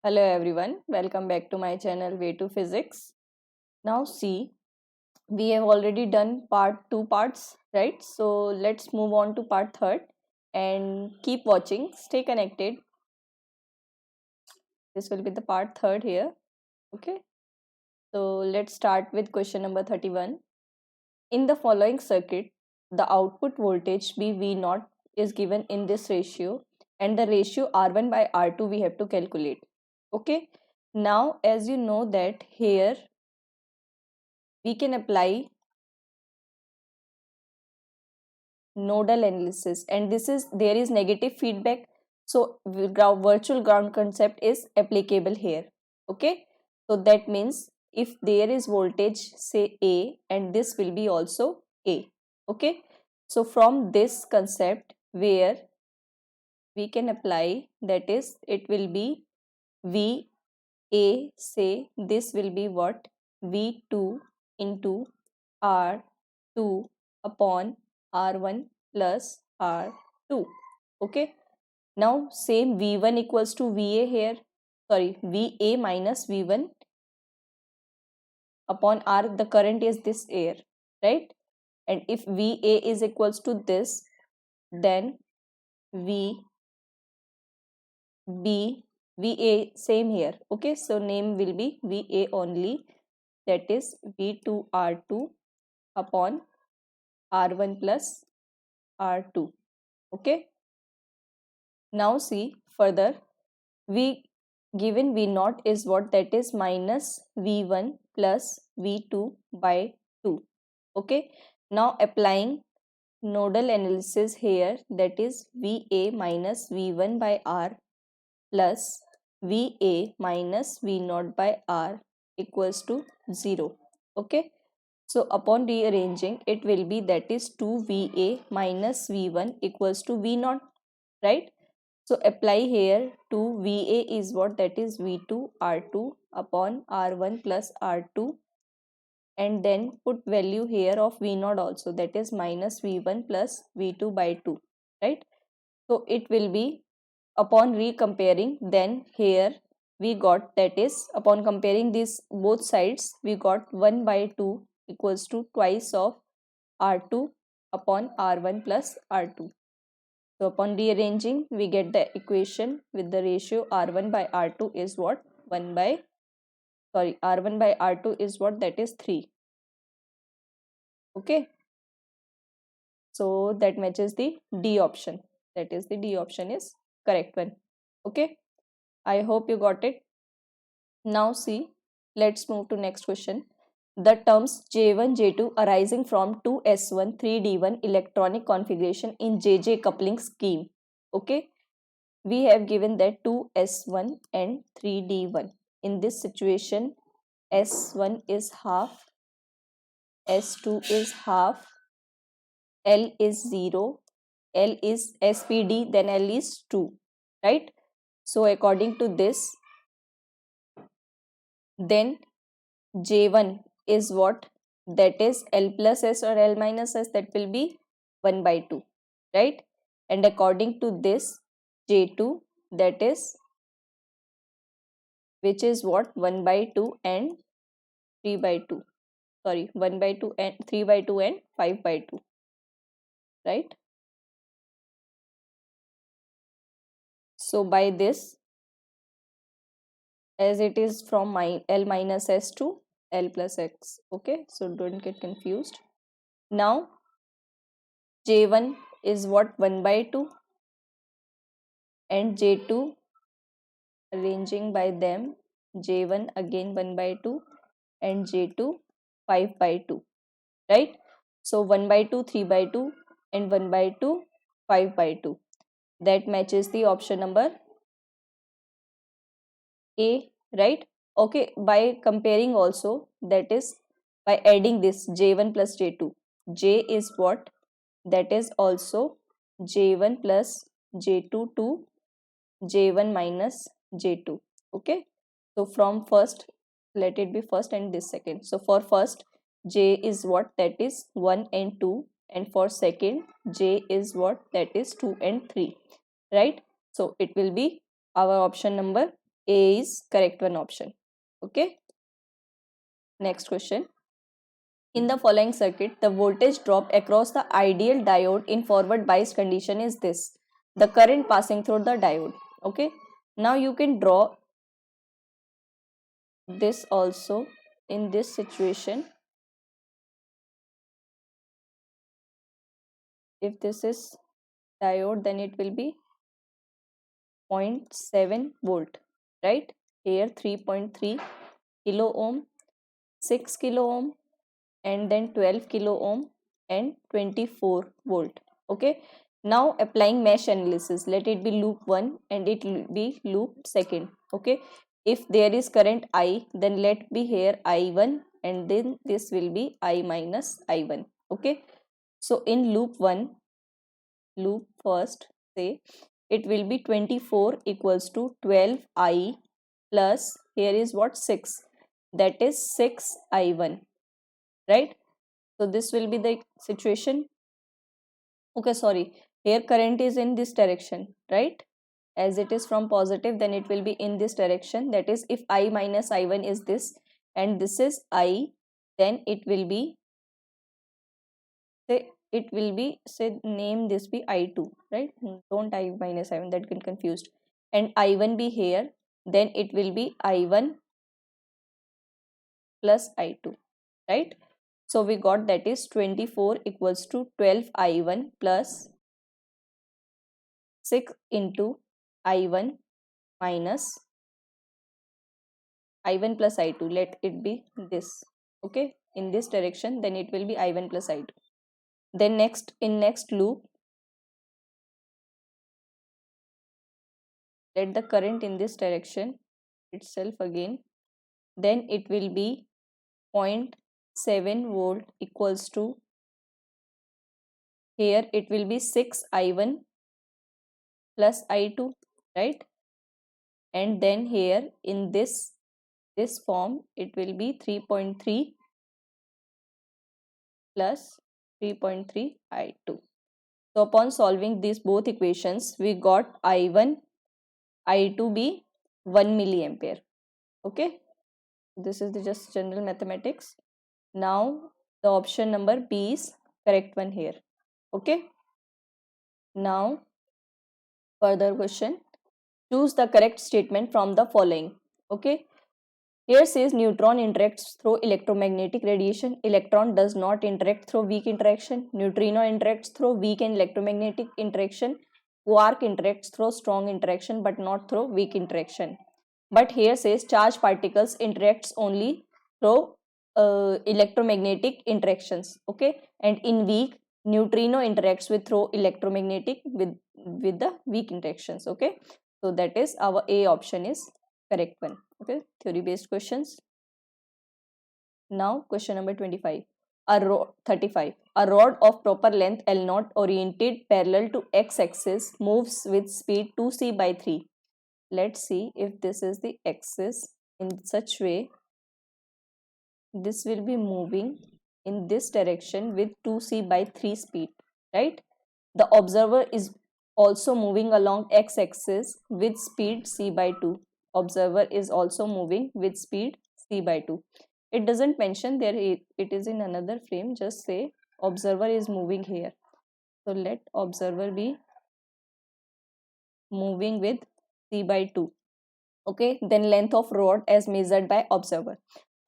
Hello everyone, welcome back to my channel Way to Physics. Now see, we have already done part 2 parts, right? So let's move on to part 3rd and keep watching, stay connected. This will be the part 3rd here, okay? So let's start with question number 31. In the following circuit, the output voltage V0 is given in this ratio and the ratio R1 by R2 we have to calculate, okay? Now as you know that here we can apply nodal analysis, and this is there is negative feedback, so virtual ground concept is applicable here. Okay, so that means if there is voltage say A and this will be also A. Okay, so from this concept where we can apply, that is it will be V A, say this will be what, V2 into R2 upon R1 plus R2. Okay, now same V1 equals to VA here, sorry, VA minus V1 upon R, the current is this air, right? And if VA is equals to this, then VB, VA same here. Okay, so name will be VA only, that is V2 R2 upon R1 plus R2. Okay, now see further, we given V0 is what, that is minus V1 plus V2 by 2. Okay, now applying nodal analysis here, that is VA minus V1 by R plus VA minus V0 by R equals to 0. Okay, so upon rearranging it will be, that is 2VA minus V1 equals to V0, right? So apply here 2VA is what, that is V2 R2 upon R1 plus R2, and then put value here of V0 also, that is minus V1 plus V2 by 2, right? So it will be, upon recomparing, then here we got, that is upon comparing these both sides we got 1 by 2 equals to twice of R2 upon R1 plus R2. So upon rearranging we get the equation with the ratio R1 by R2 is what, 1 by, sorry, R1 by R2 is what, that is 3. Okay, so that matches the D option, that is the D option is correct one. Okay, I hope you got it. Now see, let's move to next question. The terms J1, J2 arising from 2S1, 3D1 electronic configuration in JJ coupling scheme. Okay, we have given that 2S1 and 3D1. In this situation, S1 is half, S2 is half, L is 0, L is SPD, then L is 2, right? So according to this, then J1 is what, that is L plus S or L minus S, that will be 1 by 2, right? And according to this, J2, that is, which is what, 1 by 2 and 3 by 2, sorry, 1 by 2 and 3 by 2 and 5 by 2, right? So by this, as it is from my L minus S to L plus X, okay, so don't get confused. Now J1 is what, 1 by 2, and J2, arranging by them, J1 again 1 by 2 and J2 5 by 2, right? So 1 by 2 3 by 2 and 1 by 2 5 by 2, that matches the option number A, right? Okay, by comparing also, that is by adding this J1 plus J2, J is what, that is also J1 plus J2 to J1 minus J2. Okay, so from first, let it be first and this second. So for first, J is what, that is 1 and 2, and for second, J is what, that is 2 and 3, right? So it will be our option number A is correct one option. Okay. Next question. In the following circuit, the voltage drop across the ideal diode in forward biased condition is this. The current passing through the diode. Okay. Now you can draw this also in this situation. If this is diode, then it will be 0.7 volt, right? Here 3.3 kilo ohm, 6 kilo ohm, and then 12 kilo ohm and 24 volt. Okay. Now applying mesh analysis, let it be loop 1 and it will be loop 2. Okay. If there is current I, then let be here I1 and then this will be I minus I1. Okay. So in loop 1, loop first, say it will be 24 equals to 12I plus here is what 6, that is 6I1, right? So this will be the situation. Okay, sorry, here current is in this direction, right? As it is from positive, then it will be in this direction, that is if I minus I1 is this and this is I, then it will be, say it will be, say name this be I2, right? Don't I minus I1, that get confused, and I1 be here, then it will be I1 plus I2, right? So we got that is 24 equals to 12 I1 plus 6 into I1 minus I1 plus I2, let it be this. Okay, in this direction, then it will be I1 plus I2. Then next, in next loop, let the current in this direction itself again, then it will be 0.7 volt equals to, here it will be 6 I1 plus I2, right? And then here in this form it will be 3.3 plus 3.3 I2. So upon solving these both equations, we got I1, I2 be 1 milliampere. Okay, this is the just general mathematics. Now the option number B is correct one here. Okay, now further question. Choose the correct statement from the following. Okay, here says neutron interacts through electromagnetic radiation. Electron does not interact through weak interaction. Neutrino interacts through weak and electromagnetic interaction. Quark interacts through strong interaction but not through weak interaction. But here says charged particles interacts only through electromagnetic interactions. Okay, and in weak, neutrino interacts with through electromagnetic with the weak interactions. Okay, so that is our A option is correct one. Okay, theory based questions. Now question number 25. A rod 35. A rod of proper length L0 oriented parallel to x-axis moves with speed 2c by 3. Let's see if this is the axis. In such way, this will be moving in this direction with 2c by 3 speed, right? The observer is also moving along x-axis with speed c by 2. Observer is also moving with speed c by 2. It doesn't mention there, it is in another frame, just say observer is moving here. So let observer be moving with c by 2. Okay, then length of rod as measured by observer.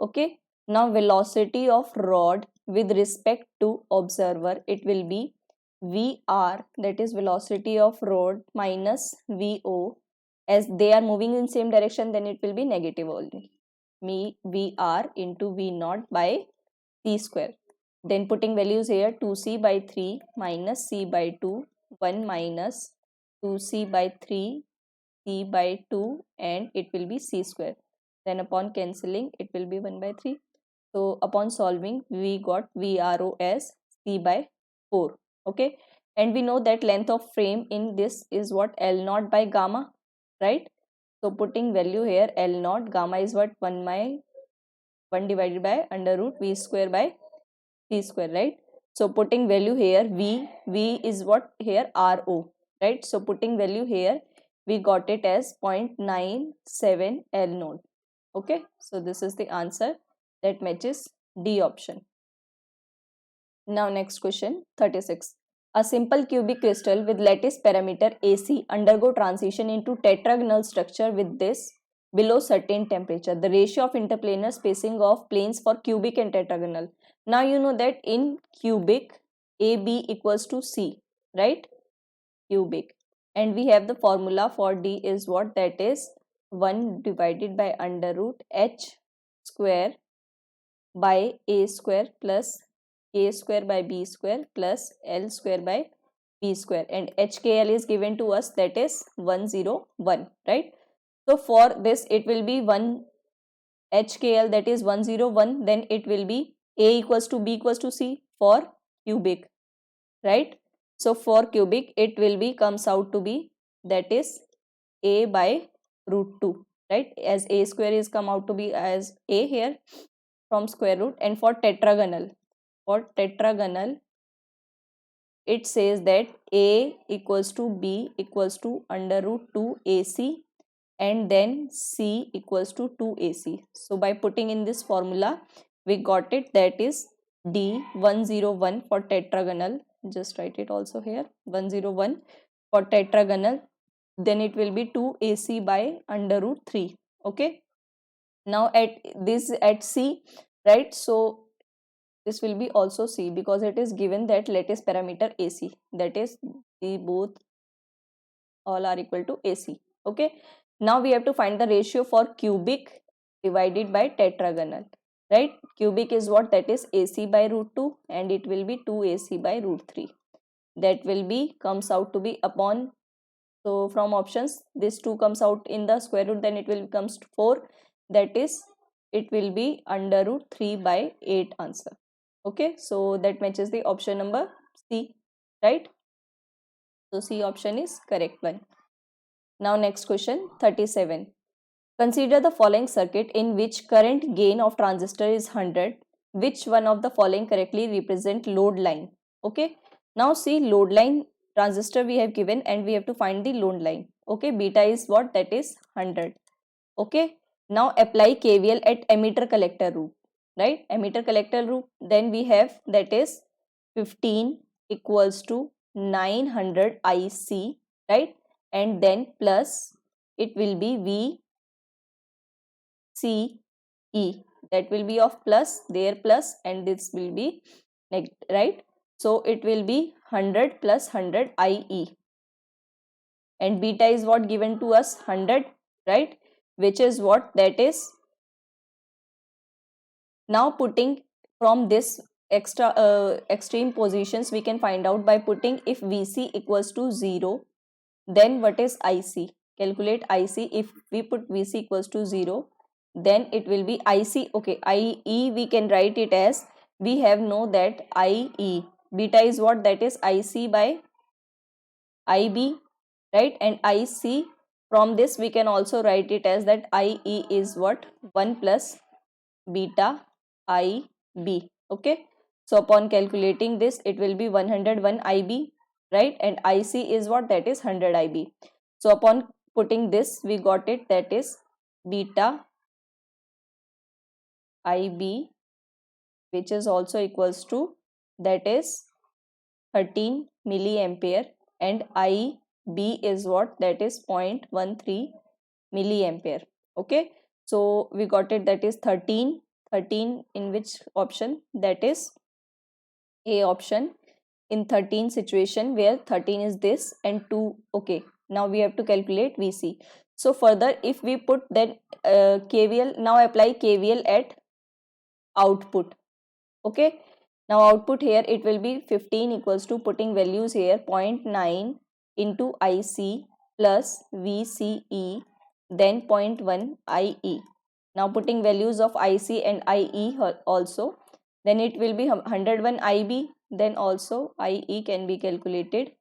Okay, now velocity of rod with respect to observer, it will be Vr, that is velocity of rod, minus Vo. As they are moving in same direction, then it will be negative only. Vr into V naught by c square. Then putting values here, 2c by 3 minus c by 2, 1 minus 2c by 3 c by 2, and it will be c square. Then upon cancelling, it will be 1 by 3. So upon solving, we got VRO as c by 4. Okay, and we know that length of frame in this is what, L naught by gamma, right? So putting value here, L naught, gamma is what, 1 divided by under root V square by c square, right? So putting value here, V is what here, RO, right? So putting value here, we got it as 0.97 L node. Okay, so this is the answer that matches D option. Now next question 36. A simple cubic crystal with lattice parameter AC undergo transition into tetragonal structure with this below certain temperature. The ratio of interplanar spacing of planes for cubic and tetragonal. Now you know that in cubic AB equals to C, right? Cubic. And we have the formula for D is what? That is 1 divided by under root H square by A square plus K square by B square plus L square by B square, and HKL is given to us, that is 101, right? So for this it will be 1 HKL, that is 101, then it will be A equals to B equals to C for cubic, right? So for cubic it will be comes out to be, that is A by root 2, right? As A square is come out to be as A here from square root. And for tetragonal it says that A equals to B equals to under root 2 AC and then C equals to 2 AC. So by putting in this formula we got it, that is D101 for tetragonal. Just write it also here, 101 for tetragonal, then it will be 2 AC by under root 3. Okay, now at this at C, right? So this will be also C because it is given that lattice parameter AC, that is the both all are equal to AC. Okay, now we have to find the ratio for cubic divided by tetragonal, right? Cubic is what? That is AC by root 2 and it will be 2 AC by root 3. That will be comes out to be upon, so from options this 2 comes out in the square root, then it will becomes 4, that is it will be under root 3 by 8 answer. Okay, so that matches the option number C, right? So C option is correct one. Now next question 37. Consider the following circuit in which current gain of transistor is 100. Which one of the following correctly represent load line? Okay, now see, load line transistor we have given and we have to find the load line. Okay, beta is what? That is 100. Okay, now apply KVL at emitter collector loop, right? Emitter collector loop, then we have, that is 15 equals to 900 IC, right? And then plus it will be VCE, that will be of plus, there plus, and this will be negative, right? So it will be 100 plus 100 IE, and beta is what given to us? 100, right? Which is what? That is, now putting from this extreme positions we can find out by putting, if VC equals to 0, then what is IC? Calculate IC. If we put VC equals to 0, then it will be IC. Okay, IE we can write it as, we have know that IE beta is what? That is IC by IB, right? And IC, from this we can also write it as that IE is what? 1 plus beta IB. Okay, so upon calculating this it will be 101 IB, right? And IC is what? That is 100 IB. So upon putting this we got it, that is beta IB, which is also equals to, that is 13 milliampere, and IB is what? That is 0.13 milliampere. Okay, so we got it, that is 13 in which option? That is A option, in 13 situation where 13 is this and 2. Okay, now we have to calculate VC. So further if we put then KVL, now apply KVL at output. Okay, now output here it will be 15 equals to, putting values here, 0.9 into IC plus VCE, then 0.1 IE. Now putting values of IC and IE also, then it will be 101 IB, then also IE can be calculated.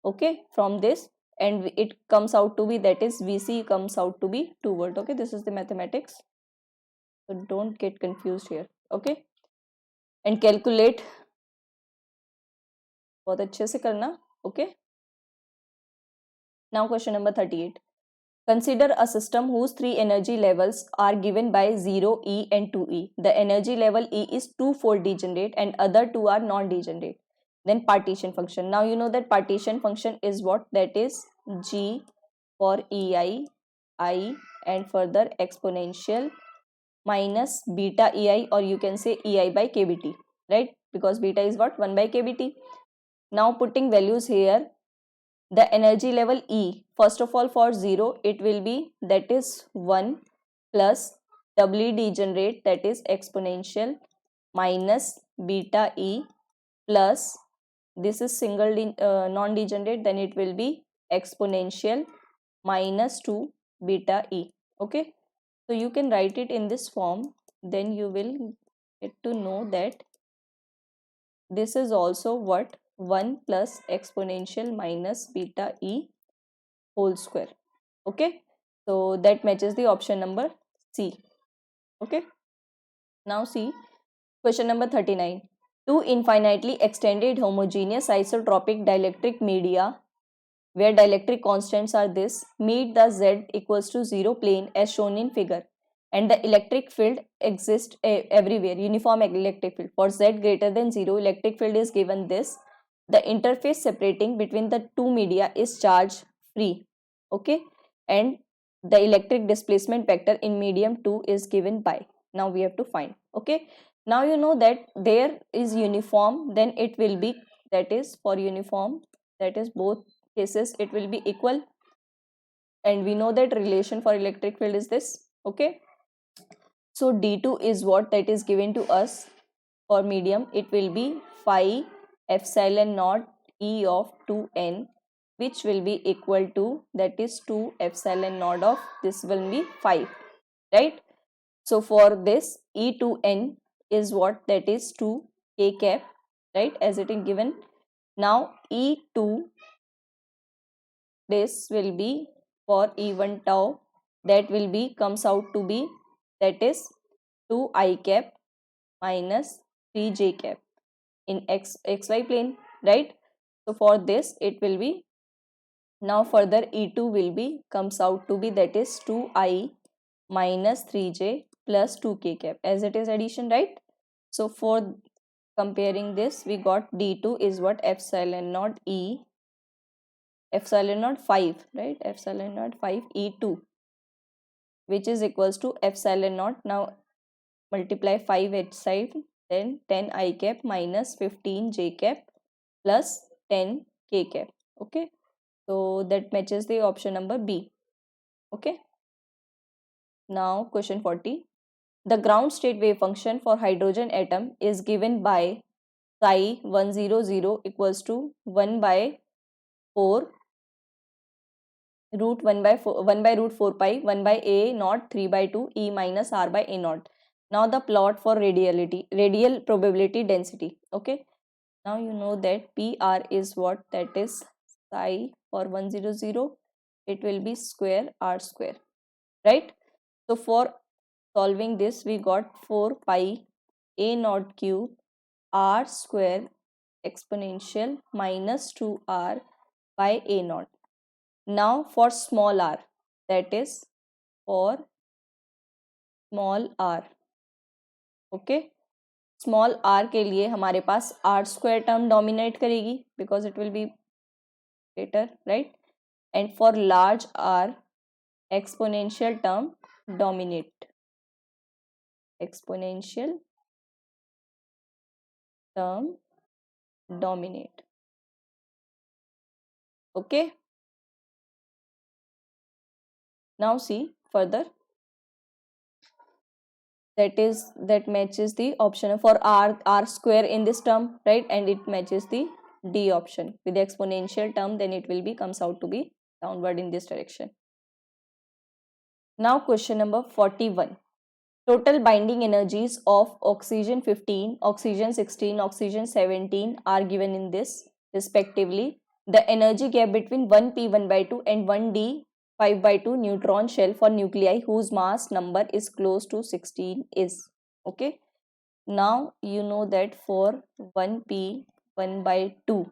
Okay, from this, and it comes out to be, that is VC comes out to be 2 volt. Okay, this is the mathematics, so don't get confused here. Okay, and calculate बहुत अच्छे से करना. Okay, Now question number 38. Consider a system whose three energy levels are given by 0, E and 2E. The energy level E is twofold degenerate and other two are non-degenerate. Then partition function. Now you know that partition function is what? That is G for EI, I and further exponential minus beta EI, or you can say EI by KBT, right? Because beta is what? 1 by KBT. Now putting values here, the energy level E, first of all for 0 it will be, that is 1 plus doubly degenerate, that is exponential minus beta E plus, this is single non-degenerate, then it will be exponential minus 2 beta E. Okay, so you can write it in this form, then you will get to know that this is also what? 1 plus exponential minus beta E whole square. Okay, so that matches the option number C. Okay, now see question number 39. Two infinitely extended homogeneous isotropic dielectric media where dielectric constants are this meet the z equals to 0 plane as shown in figure, and the electric field exists everywhere, uniform electric field. For z greater than 0, electric field is given this. The interface separating between the two media is charge free. Okay, and the electric displacement vector in medium 2 is given by. Now we have to find. Okay, now you know that there is uniform, then it will be, that is for uniform, that is both cases it will be equal, and we know that relation for electric field is this. Okay, so d2 is what? That is given to us for medium, it will be phi epsilon naught E of 2n, which will be equal to, that is 2 epsilon naught of, this will be 5, right? So for this E2n is what? That is 2 k cap, right, as it is given. Now E2, this will be for E1 tau, that will be, comes out to be, that is 2 I cap minus 3 j cap in xy plane, right? So for this it will be, now further E2 will be, comes out to be, that is 2I minus 3j plus 2k cap, as it is addition, right? So for comparing this, we got D2 is what? Epsilon naught E, epsilon naught 5, right? Epsilon naught 5 E2, which is equals to epsilon naught, now multiply 5 each side, then 10 I cap minus 15 j cap plus 10 k cap. Okay, so that matches the option number B. Okay, now question 40. The ground state wave function for hydrogen atom is given by psi 100 equals to 1 by 4 root 1 by 4, 1 by root 4 pi 1 by a naught 3 by 2 e minus r by a naught. Now the plot for radial probability density. Okay, now you know that PR is what? That is psi for 100, it will be square r square, right? So for solving this, we got 4 pi a naught cube r square exponential minus 2r by a naught. Now for small r, that is for small r. Okay, small r के लिए हमारे पास r square term dominate करेगी because it will be greater, right? And for large r, exponential term dominate, exponential term dominate. Okay, now see further, that matches the option for r square in this term, right? And it matches the D option with the exponential term, then it will be, comes out to be downward in this direction. Now question number 41. Total binding energies of oxygen 15, oxygen 16, oxygen 17 are given in this respectively. The energy gap between 1p 1 by 2 and 1d 5 by 2 neutron shell for nuclei whose mass number is close to 16 is. Okay, now you know that for 1p 1 by 2,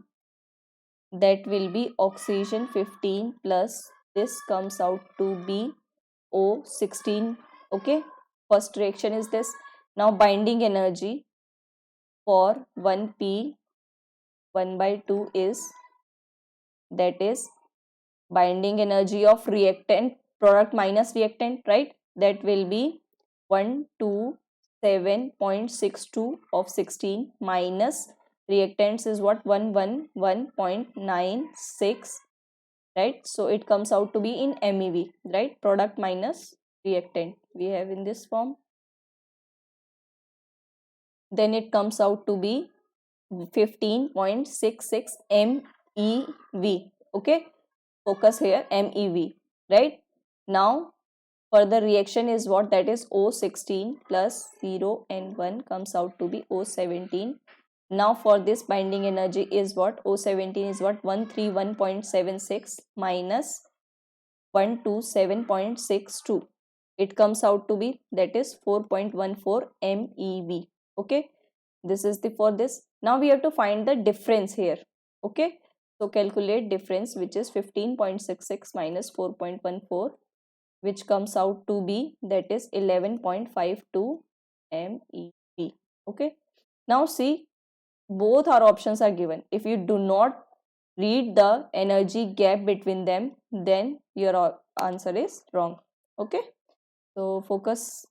that will be oxygen 15 plus this comes out to be O16. Okay, first reaction is this. Now binding energy for 1p 1 by 2 is, that is binding energy of reactant product minus reactant, right? That will be 127.62 of 16 minus reactants is what, 111.96, right? So it comes out to be in MEV, right? Product minus reactant we have in this form. Then it comes out to be 15.66 MEV. Okay, focus here, MEV, right? Now further reaction is what, that is O16 plus 0 and 1 comes out to be O17. Now for this binding energy is what, O17 is what, 131.76 minus 127.62, it comes out to be, that is 4.14 MeV. Okay, this is the for this. Now we have to find the difference here. Okay, so calculate difference, which is 15.66 minus 4.14, which comes out to be, that is 11.52 MeV. Okay, now see, both our options are given. If you do not read the energy gap between them, then your answer is wrong. Okay, so focus.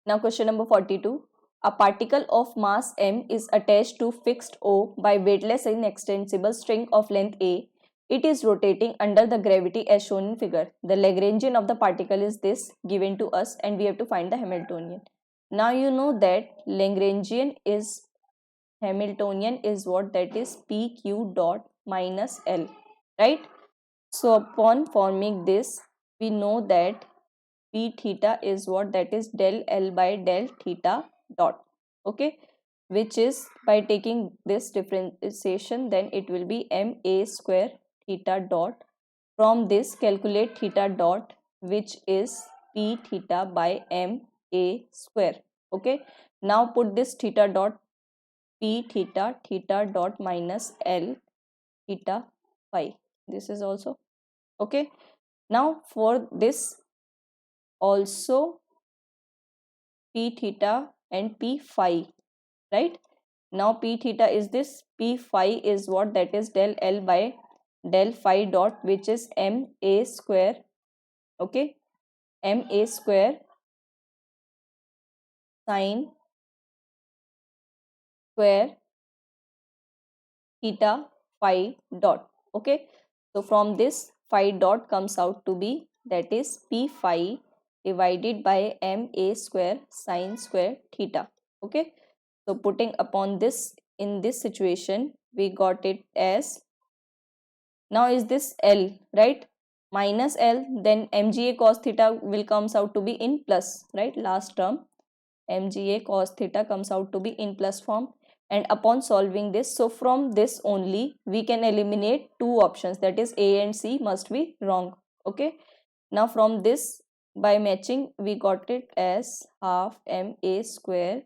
Now question number 42. A particle of mass m is attached to fixed O by weightless inextensible string of length a. It is rotating under the gravity as shown in figure. The Lagrangian of the particle is this given to us, and we have to find the Hamiltonian. Now you know that Lagrangian is Hamiltonian is what, that is PQ dot minus L, right? So upon forming this, we know that P theta is what, that is del L by del theta dot. Okay, which is, by taking this differentiation, then it will be MA square theta dot. From this calculate theta dot, which is P theta by MA square. Okay, now put this theta dot, P theta theta dot minus L theta phi. This is also okay. Now for this also P theta and P phi, right? Now P theta is this, P phi is what, that is del L by del phi dot, which is MA square. Okay, MA square sine square theta phi dot. Okay, so from this phi dot comes out to be, that is P phi divided by MA square sine square theta. Okay, so putting upon this in this situation, we got it as, now is this L, right? Minus L, then MGA cos theta will comes out to be in plus, right? Last term MGA cos theta comes out to be in plus form. And upon solving this, so from this only we can eliminate two options, that is A and C must be wrong. Okay, now from this, by matching, we got it as half MA square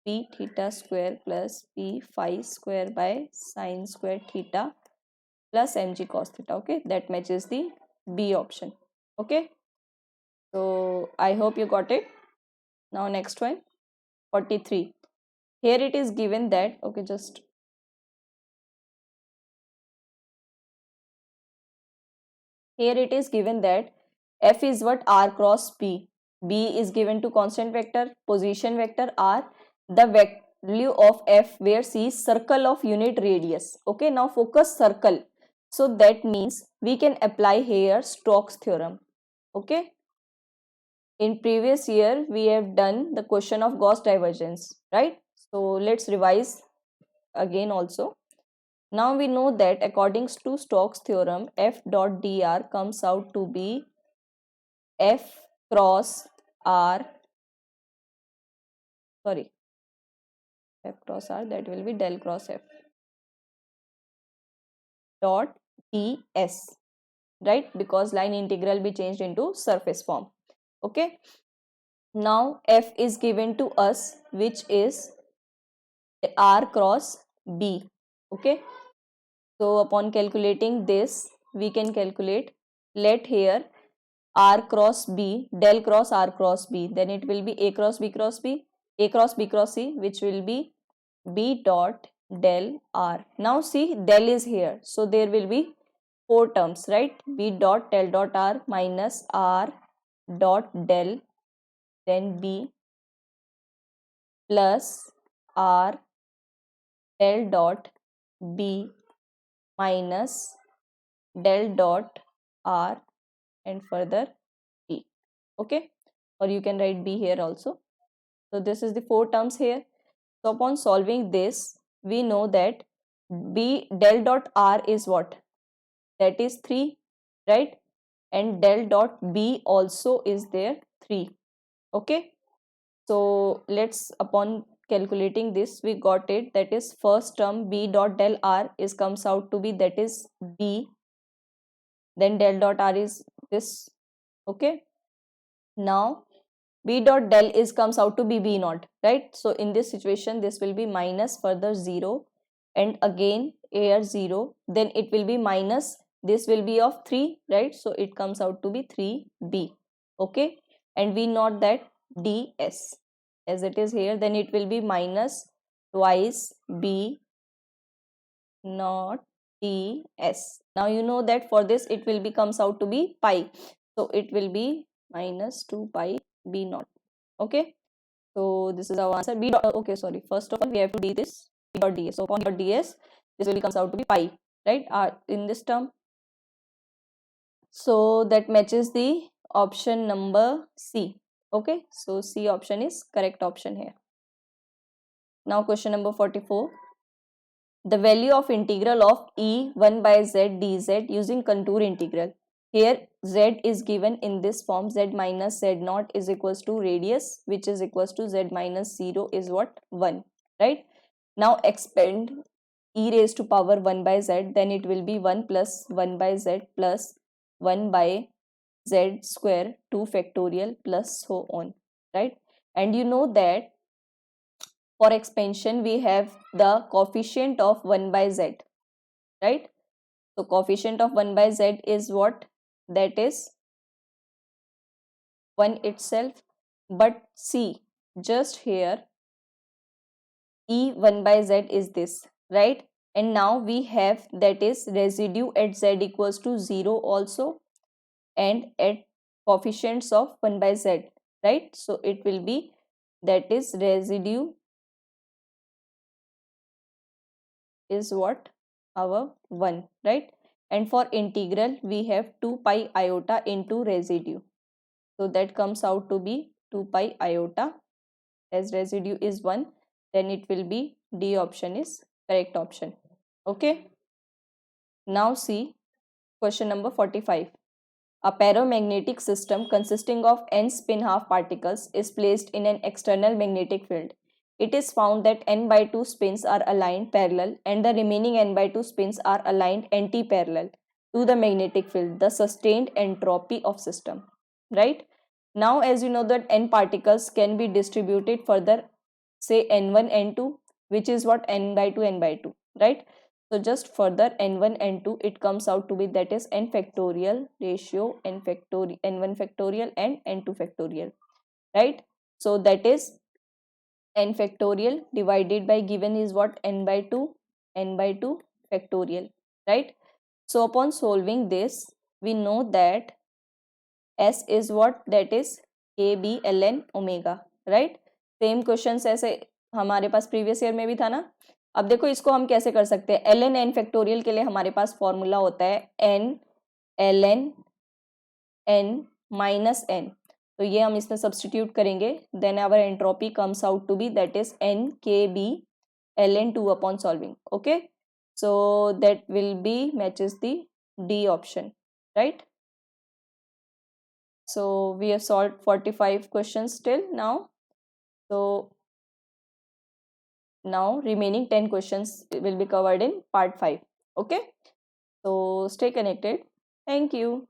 P theta square plus P phi square by sine square theta plus mg cos theta. Okay, that matches the B option. Okay, so I hope you got it. Now next one, 43. Here it is given that, okay, just here it is given that F is what, R cross P. B is given to constant vector, position vector R, the value of F where C is circle of unit radius. Okay, now focus circle. So that means we can apply here Stokes theorem. Okay, in previous year we have done the question of Gauss divergence, right? So let's revise again also. Now we know that according to Stokes theorem, F dot dr comes out to be F cross R, sorry, F cross R, that will be del cross F dot ds, right? Because line integral be changed into surface form. Okay, now F is given to us, which is R cross B. Okay, so upon calculating this, we can calculate, let here r cross b, del cross r cross b, then it will be a cross b cross b, a cross b cross c, which will be b dot del r. Now see, del is here, so there will be four terms, right? B dot del dot r minus r dot del, then b plus r del dot b minus del dot r and further b. Okay, or you can write b here also. So this is the four terms here. So upon solving this, we know that b del dot r is what? That is 3, right? And del dot b also is there 3. Okay, so let's, upon calculating this, we got it, that is first term b dot del r is comes out to be, that is b, then del dot r is this. Okay, now b dot del is comes out to be b naught, right? So in this situation, this will be minus further 0 and again here 0, then it will be minus, this will be of 3, right? So it comes out to be 3b. Okay, and we note that ds as it is here, then it will be minus twice b naught ds. Now you know that for this it will be comes out to be pi, so it will be minus 2 pi b naught. Okay, so this is our answer. B dot, okay, sorry, first of all we have to do this b dot ds. So upon b dot ds, this will comes out to be pi, right, in this term. So that matches the option number C. Okay, so C option is correct option here. Now question number 44. The value of integral of e 1 by z dz using contour integral. Here z is given in this form, z minus z naught is equals to radius, which is equals to z minus 0 is what? 1, right? Now expand e raised to power 1 by z, then it will be 1 plus 1 by z plus 1 by z square 2 factorial plus so on, right? And you know that for expansion we have the coefficient of 1 by z, right? So coefficient of 1 by z is what? That is 1 itself. But see, just here e 1 by z is this, right? And now we have, that is residue at z equals to 0 also, and at coefficients of 1 by z, right? So it will be, that is residue is what? Our 1, right? And for integral we have 2 pi iota into residue, so that comes out to be 2 pi iota, as residue is 1, then it will be D option is correct option. Okay, now see question number 45. A paramagnetic system consisting of n spin half particles is placed in an external magnetic field. It is found that n by 2 spins are aligned parallel and the remaining n by 2 spins are aligned anti-parallel to the magnetic field. The sustained entropy of system, right? Now as you know that n particles can be distributed further, say n1 n2, which is what? N by 2 n by 2, right? So just further n1 n2, it comes out to be, that is n factorial ratio n factorial, n1 factorial and n2 factorial, right? So that is n factorial divided by given is what? N by 2 factorial, right? So upon solving this, we know that S is what? That is a b ln omega, right? Same question ऐसे हमारे पास previous year में भी था ना. अब देखो इसको हम कैसे कर सकते हैं. ln n फैक्टोरियल के लिए हमारे पास फॉर्मूला होता है n ln n minus n. तो ये हम इसमें सब्सटीट्यूट करेंगे, then our entropy comes out to be, that is n k b ln 2 upon solving. Okay, so that will be matches the D option, right? So we have solved 45 questions till now. So now remaining 10 questions will be covered in part 5. Okay, so stay connected. Thank you.